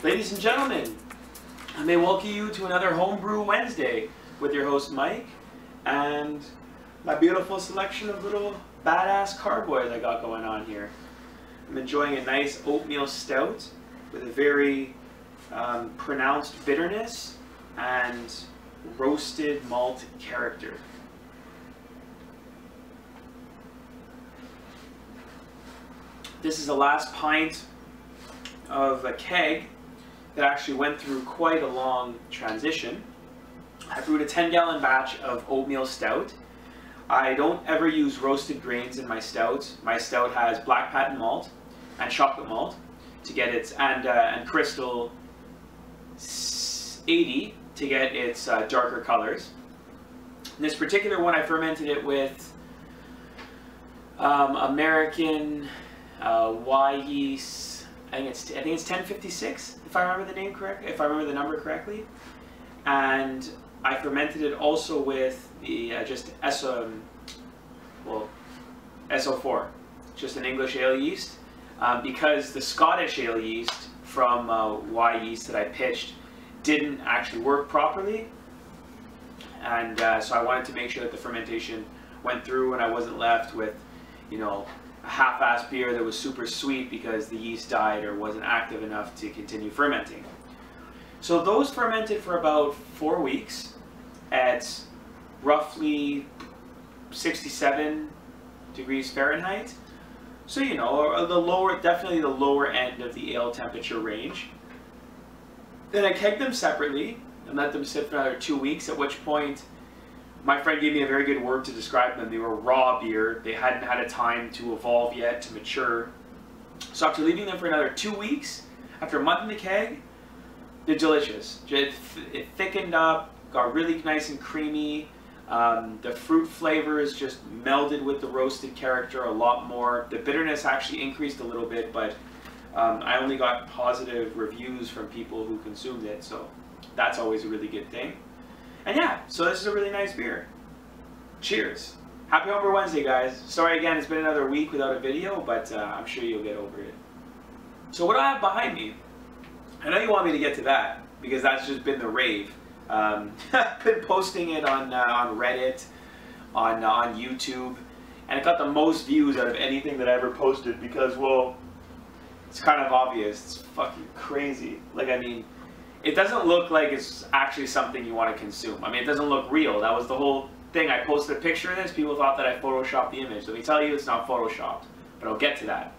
Ladies and gentlemen, I may welcome you to another Homebrew Wednesday with your host Mike and my beautiful selection of little badass carboys I got going on here. I'm enjoying a nice oatmeal stout with a very pronounced bitterness and roasted malt character. This is the last pint of a keg that actually went through quite a long transition. I brewed a 10-gallon batch of oatmeal stout. I don't ever use roasted grains in my stout. My stout has black patent malt and chocolate malt to get its and crystal 80 to get its darker colors. In this particular one, I fermented it with American Y yeast. I think it's 1056, if I remember the name correct, if I remember the number correctly, and I fermented it also with the just SO4, just an English ale yeast, because the Scottish ale yeast from Y yeast that I pitched didn't actually work properly, and so I wanted to make sure that the fermentation went through and I wasn't left with, you know, a half-assed beer that was super sweet because the yeast died or wasn't active enough to continue fermenting. So those fermented for about 4 weeks at roughly 67 degrees Fahrenheit. So, you know, definitely the lower end of the ale temperature range. Then I kegged them separately and let them sit for another 2 weeks, at which point my friend gave me a very good word to describe them. They were raw beer. They hadn't had a time to evolve yet, to mature. So after leaving them for another 2 weeks, after a month in the keg, they're delicious. It thickened up, got really nice and creamy. The fruit flavors just melded with the roasted character a lot more. The bitterness actually increased a little bit, but I only got positive reviews from people who consumed it, so that's always a really good thing. And yeah, so this is a really nice beer. Cheers. Happy Homebrew Wednesday, guys. Sorry again, it's been another week without a video, but I'm sure you'll get over it. So what do I have behind me? I know you want me to get to that, because that's just been the rave. I've been posting it on Reddit, on YouTube, and it got the most views out of anything that I ever posted because, well, it's kind of obvious. It's fucking crazy. Like, I mean, it doesn't look like it's actually something you want to consume. I mean, it doesn't look real. That was the whole thing. I posted a picture of this. People thought that I photoshopped the image. Let me tell you, it's not photoshopped. But I'll get to that.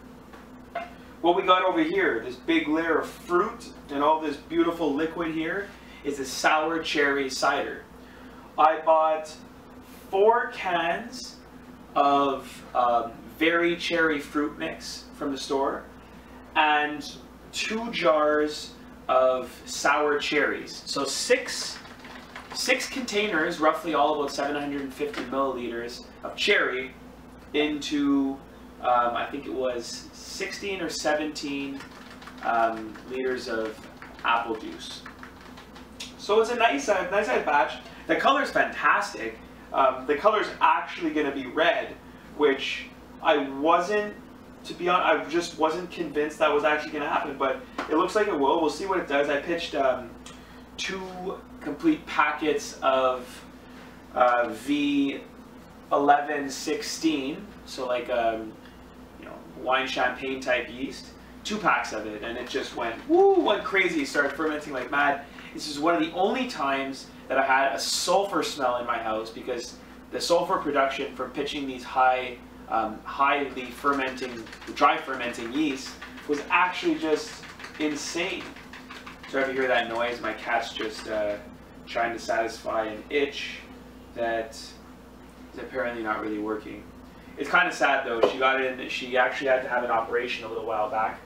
What we got over here, this big layer of fruit and all this beautiful liquid here, is a sour cherry cider. I bought 4 cans of very cherry fruit mix from the store and 2 jars of sour cherries. So six containers, roughly all about 750 milliliters of cherry into I think it was 16 or 17 liters of apple juice. So it's a nice size batch. The color's fantastic. The color's actually going to be red, which I wasn't, to be honest, I just wasn't convinced that was actually going to happen, but it looks like it will. We'll see what it does. I pitched 2 complete packets of V1116, so like you know, wine champagne type yeast. 2 packs of it, and it just went crazy. Started fermenting like mad. This is one of the only times that I had a sulfur smell in my house, because the sulfur production from pitching these highly fermenting, dry fermenting yeast was actually just insane. So if you hear that noise, my cat's just trying to satisfy an itch that is apparently not really working. It's kind of sad though. She actually had to have an operation a little while back,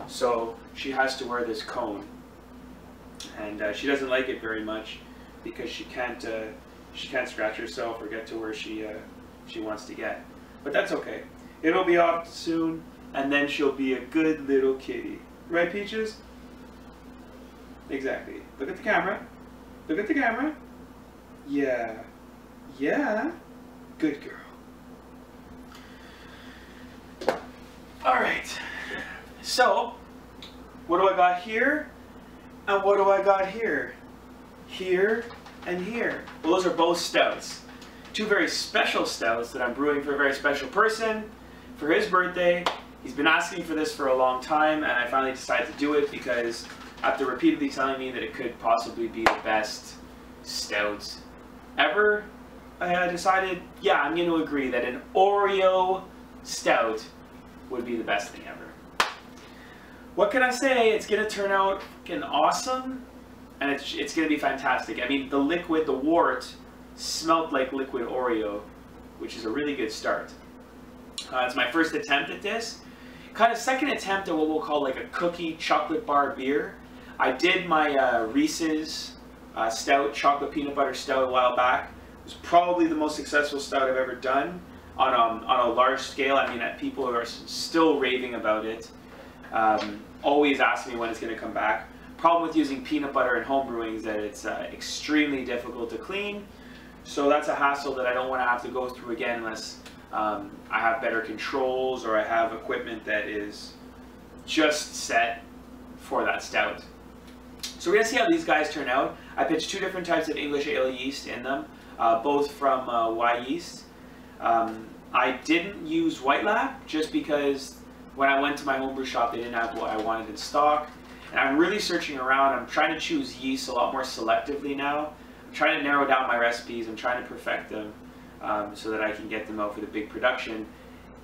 so she has to wear this cone, and she doesn't like it very much because she can't scratch herself or get to where she wants to get. But that's okay. It'll be off soon, and then she'll be a good little kitty. Right, Peaches? Exactly. Look at the camera. Look at the camera. Yeah. Yeah. Good girl. Alright. So, what do I got here? And what do I got here? Here and here. Well, those are both stouts. Two very special stouts that I'm brewing for a very special person for his birthday. He's been asking for this for a long time, and I finally decided to do it because after repeatedly telling me that it could possibly be the best stout ever, I decided, yeah, I'm going to agree that an Oreo stout would be the best thing ever. What can I say? It's going to turn out fucking awesome, and it's going to be fantastic. I mean, the liquid, the wort, smelled like liquid Oreo, which is a really good start. It's my first attempt at this. Kind of second attempt at what we'll call like a cookie chocolate bar beer. I did my Reese's stout, chocolate peanut butter stout a while back. It was probably the most successful stout I've ever done on a large scale. I mean, people are still raving about it. Always ask me when it's going to come back. Problem with using peanut butter in home brewing is that it's extremely difficult to clean. So that's a hassle that I don't want to have to go through again unless I have better controls or I have equipment that is just set for that stout. So we're going to see how these guys turn out. I pitched two different types of English ale yeast in them, both from Y Yeast. I didn't use White Lab just because when I went to my homebrew shop they didn't have what I wanted in stock. And I'm really searching around. I'm trying to choose yeast a lot more selectively now. I'm trying to narrow down my recipes. I'm trying to perfect them so that I can get them out for the big production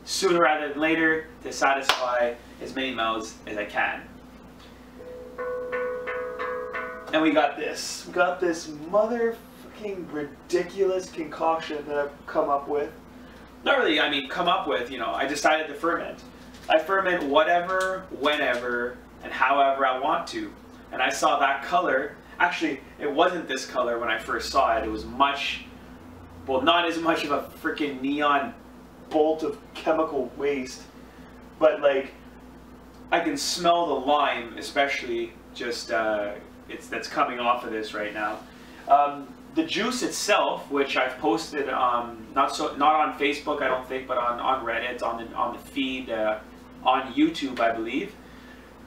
sooner rather than later to satisfy as many mouths as I can. And we got this. We got this motherfucking ridiculous concoction that I've come up with. Not really, I mean, come up with, you know, I decided to ferment. I ferment whatever, whenever, and however I want to. And I saw that color. Actually, it wasn't this color when I first saw it. It was much, well, not as much of a freaking neon bolt of chemical waste. But like, I can smell the lime, especially just, that's coming off of this right now. The juice itself, which I've posted, not on Facebook, I don't think, but on Reddit, on the feed, on YouTube, I believe,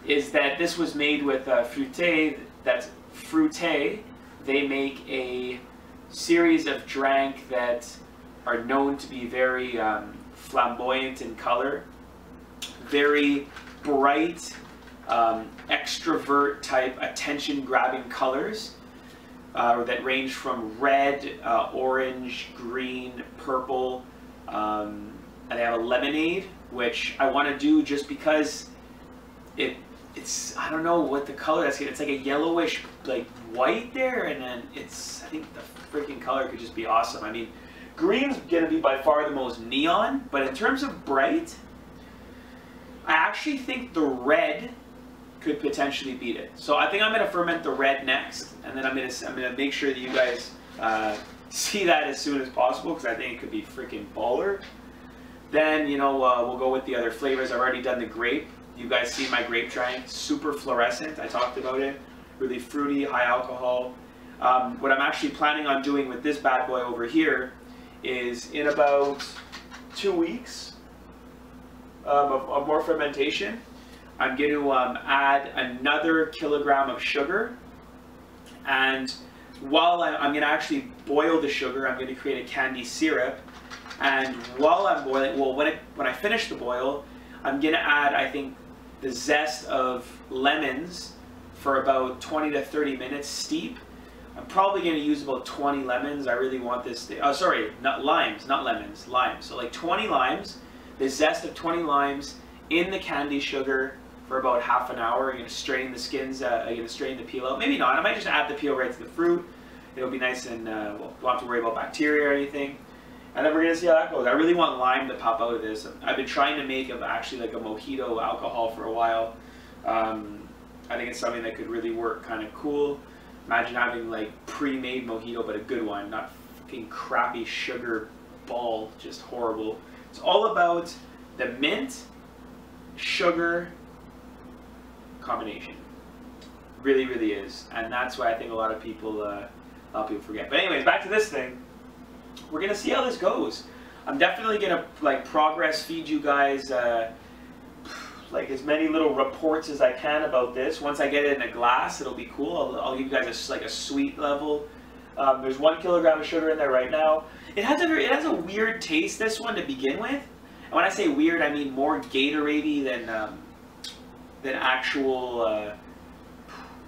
is that this was made with Fruité. That's Fruité. They make a series of drank that are known to be very flamboyant in color, very bright, extrovert type, attention-grabbing colors that range from red, orange, green, purple, and they have a lemonade, which I want to do just because it's, I don't know what the color is. It's like a yellowish, like white there, and then it's, I think the freaking color could just be awesome. I mean, green's gonna be by far the most neon, but in terms of bright, I actually think the red could potentially beat it. So I think I'm gonna ferment the red next, and then I'm gonna make sure that you guys see that as soon as possible because I think it could be freaking baller. Then, you know, we'll go with the other flavors. I've already done the grape. You guys see my grape drank, super fluorescent. I talked about it. Really fruity, high alcohol. What I'm actually planning on doing with this bad boy over here is in about 2 weeks of more fermentation, I'm going to add another kilogram of sugar. And while I'm going to actually boil the sugar, I'm going to create a candy syrup. And while I'm boiling, well, when I finish the boil, I'm going to add, I think, the zest of lemons for about 20 to 30 minutes steep. I'm probably going to use about 20 lemons. I really want this to, oh, sorry, not limes, not lemons, limes. So like 20 limes, the zest of 20 limes in the candy sugar for about half an hour. I'm going to strain the skins, I'm going to strain the peel out. Maybe not, I might just add the peel right to the fruit. It'll be nice and well, don't have to worry about bacteria or anything. And then we're going to see how that goes. I really want lime to pop out of this. I've been trying to make actually like a mojito alcohol for a while. I think it's something that could really work kind of cool. Imagine having like pre-made mojito, but a good one, not fucking crappy sugar ball, just horrible. It's all about the mint, sugar combination. Really, really is. And that's why I think a lot of people forget. But anyways, back to this thing. We're gonna see how this goes. I'm definitely gonna like progress feed you guys like as many little reports as I can about this. Once I get it in a glass, it'll be cool. I'll give you guys like a sweet level. There's 1 kilogram of sugar in there right now. It has a weird taste, this one, to begin with. And when I say weird, I mean more Gatorade-y than actual,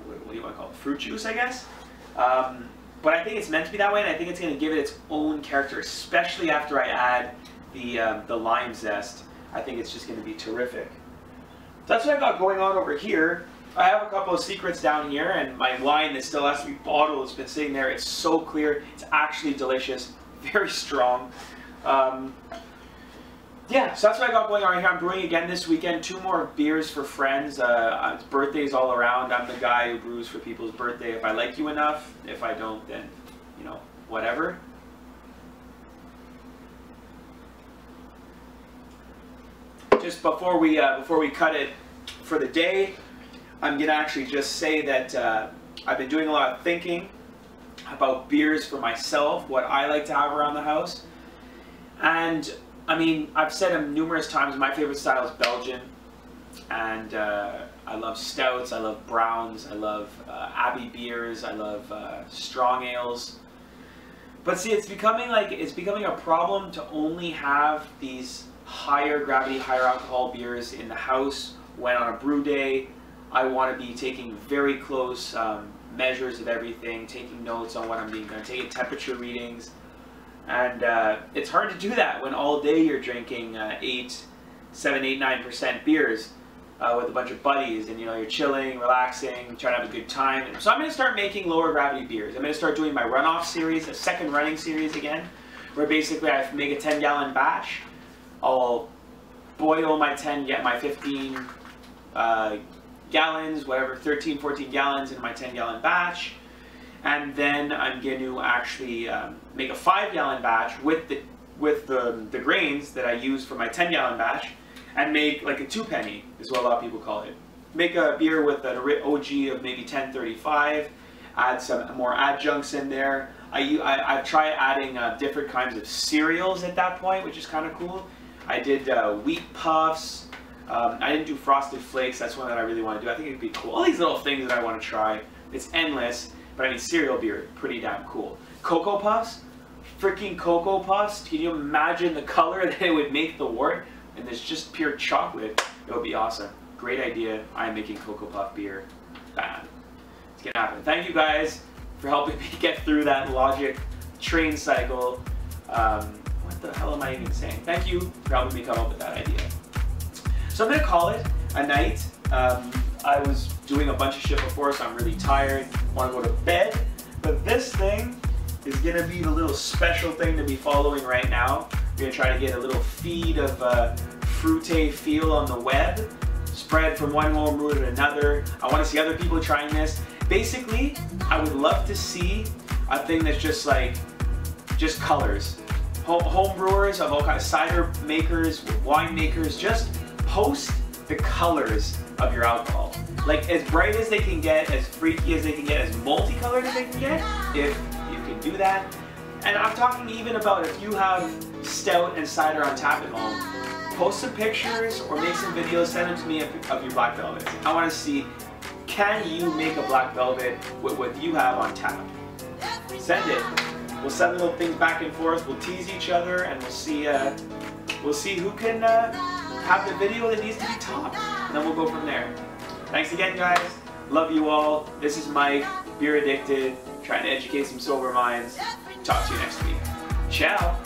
what do you want to call it, fruit juice, I guess. But I think it's meant to be that way, and I think it's going to give it its own character, especially after I add the lime zest. I think it's just going to be terrific. So that's what I got going on over here. I have a couple of secrets down here, and my wine that still has to be bottled has been sitting there. It's so clear. It's actually delicious. Very strong. Yeah, so that's what I got going on right here. I'm brewing again this weekend. 2 more beers for friends. It's birthdays all around. I'm the guy who brews for people's birthday. If I like you enough. If I don't, then, you know, whatever. Just before we cut it for the day, I'm gonna actually just say that I've been doing a lot of thinking about beers for myself, what I like to have around the house. And I mean, I've said them numerous times, my favorite style is Belgian. And I love stouts, I love browns, I love Abbey beers, I love strong ales. But see, it's becoming a problem to only have these higher gravity, higher alcohol beers in the house when on a brew day I want to be taking very close measures of everything, taking notes on what I'm doing, taking temperature readings. And it's hard to do that when all day you're drinking 7, 8, 9% beers with a bunch of buddies, and you know, you're chilling, relaxing, trying to have a good time. So I'm going to start making lower gravity beers. I'm going to start doing my runoff series, a second running series again, where basically I make a 10-gallon batch. I'll boil my 15 gallons, whatever, 13, 14 gallons in my 10-gallon batch. And then I'm going to actually make a 5-gallon batch with the grains that I use for my 10-gallon batch, and make like a 2-penny, is what a lot of people call it. Make a beer with an OG of maybe 1035, add some more adjuncts in there. I've tried adding different kinds of cereals at that point, which is kind of cool. I did wheat puffs. I didn't do frosted flakes. That's one that I really want to do. I think it'd be cool. All these little things that I want to try. It's endless, but I mean, cereal beer, pretty damn cool. Cocoa Puffs, freaking Cocoa Puffs. Can you imagine the color that it would make the wort? And there's just pure chocolate. It would be awesome. Great idea. I'm making Cocoa Puff beer. Bam. It's gonna happen. Thank you guys for helping me get through that logic train cycle. What the hell am I even saying? Thank you for helping me come up with that idea. So I'm going to call it a night. I was doing a bunch of shit before, so I'm really tired. Want to go to bed. But this thing is going to be the little special thing to be following right now. We're going to try to get a little feed of fruité feel on the web. Spread from one home brewer to another. I want to see other people trying this. Basically, I would love to see a thing that's just like, just colors. Home brewers of all kinds, cider makers, wine makers, just post the colors of your alcohol. Like as bright as they can get, as freaky as they can get, as multicolored as they can get, if you can do that. And I'm talking even about if you have stout and cider on tap at home, post some pictures or make some videos, send them to me of your black velvet. I want to see, can you make a black velvet with what you have on tap? Send it. We'll send little things back and forth. We'll tease each other, and we'll see who can have the video that needs to be topped, and then we'll go from there. Thanks again, guys. Love you all. This is Mike, Beer Addicted, trying to educate some sober minds. Talk to you next week. Ciao.